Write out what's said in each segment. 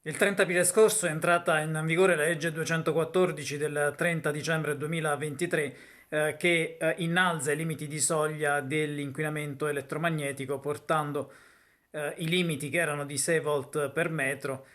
Il 30 aprile scorso è entrata in vigore la legge 214 del 30 dicembre 2023 che innalza i limiti di soglia dell'inquinamento elettromagnetico portando i limiti che erano di 6 volt per metro,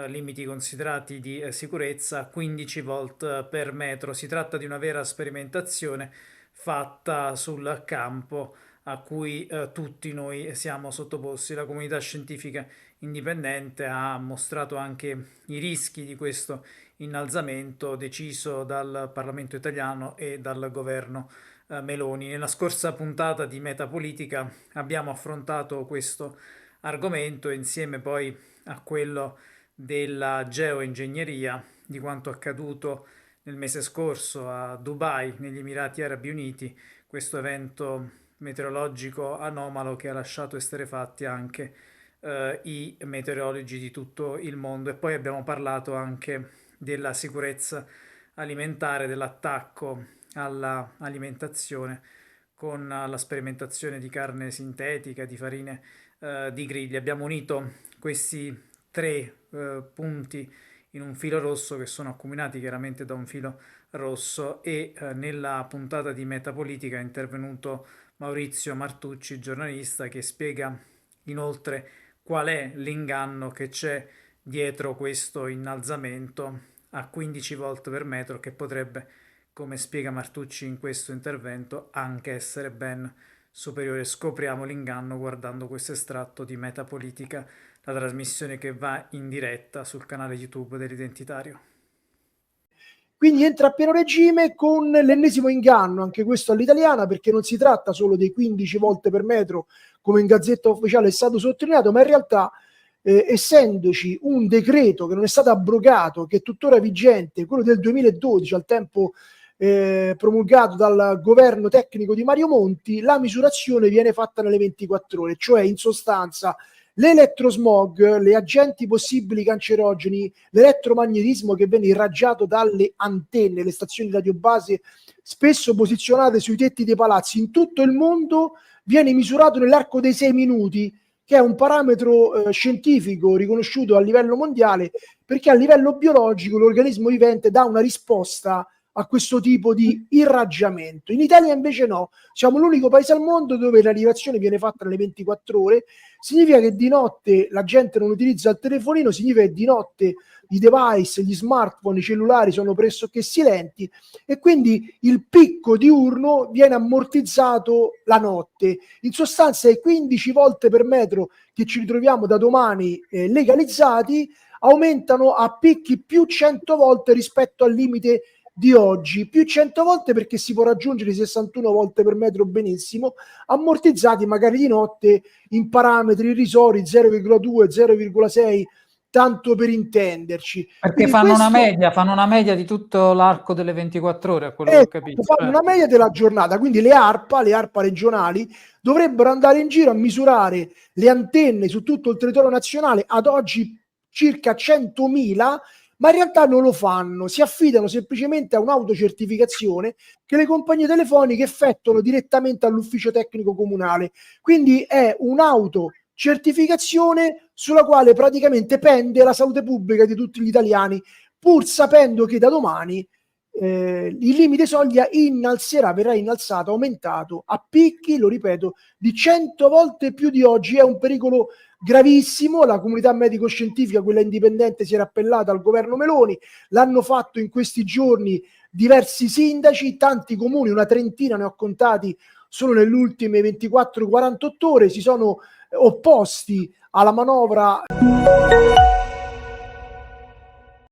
limiti considerati di sicurezza, a 15 volt per metro. Si tratta di una vera sperimentazione fatta sul campo a cui tutti noi siamo sottoposti. La comunità scientifica indipendente ha mostrato anche i rischi di questo innalzamento deciso dal Parlamento italiano e dal governo Meloni. Nella scorsa puntata di Metapolitica abbiamo affrontato questo argomento insieme poi a quello della geoingegneria, di quanto accaduto nel mese scorso a Dubai, negli Emirati Arabi Uniti, questo evento meteorologico anomalo che ha lasciato esterrefatti anche i meteorologi di tutto il mondo. E poi abbiamo parlato anche della sicurezza alimentare, dell'attacco alla alimentazione con la sperimentazione di carne sintetica, di farine di griglia. Abbiamo unito questi tre punti in un filo rosso che sono accomunati chiaramente da un filo rosso e nella puntata di Metapolitica è intervenuto Maurizio Martucci, giornalista, che spiega inoltre qual è l'inganno che c'è dietro questo innalzamento a 15 volt per metro che potrebbe, come spiega Martucci in questo intervento, anche essere ben superiore. Scopriamo l'inganno guardando questo estratto di Metapolitica, la trasmissione che va in diretta sul canale YouTube dell'Identitario. Quindi entra a pieno regime con l'ennesimo inganno, anche questo all'italiana, perché non si tratta solo dei 15 volte per metro, come in Gazzetta Ufficiale è stato sottolineato, ma in realtà essendoci un decreto che non è stato abrogato, che è tuttora vigente, quello del 2012, al tempo promulgato dal governo tecnico di Mario Monti, la misurazione viene fatta nelle 24 ore, cioè in sostanza l'elettrosmog, le agenti possibili cancerogeni, l'elettromagnetismo che viene irraggiato dalle antenne, le stazioni radiobase spesso posizionate sui tetti dei palazzi in tutto il mondo, viene misurato nell'arco dei 6 minuti, che è un parametro scientifico riconosciuto a livello mondiale, perché a livello biologico l'organismo vivente dà una risposta a questo tipo di irraggiamento. In Italia invece no, siamo l'unico paese al mondo dove la rilevazione viene fatta nelle 24 ore, significa che di notte la gente non utilizza il telefonino, significa che di notte i device, gli smartphone, i cellulari sono pressoché silenti e quindi il picco diurno viene ammortizzato la notte. In sostanza i 15 volte per metro che ci ritroviamo da domani legalizzati aumentano a picchi più 100 volte rispetto al limite di oggi, più 100 volte perché si può raggiungere i 61 volte per metro benissimo, ammortizzati magari di notte in parametri irrisori 0,2, 0,6, tanto per intenderci. Perché quindi fanno questo, una media di tutto l'arco delle 24 ore, a quello che ho capito. fanno una media della giornata, quindi le ARPA regionali, dovrebbero andare in giro a misurare le antenne su tutto il territorio nazionale, ad oggi circa 100.000, ma in realtà non lo fanno, si affidano semplicemente a un'autocertificazione che le compagnie telefoniche effettuano direttamente all'ufficio tecnico comunale. Quindi è un'autocertificazione sulla quale praticamente pende la salute pubblica di tutti gli italiani, pur sapendo che da domani il limite soglia verrà innalzato, aumentato a picchi, lo ripeto, di 100 volte più di oggi. È un pericolo gravissimo. La comunità medico-scientifica, quella indipendente, si era appellata al governo Meloni, l'hanno fatto in questi giorni diversi sindaci, tanti comuni, una trentina ne ho contati solo nelle ultime 24-48 ore, si sono opposti alla manovra.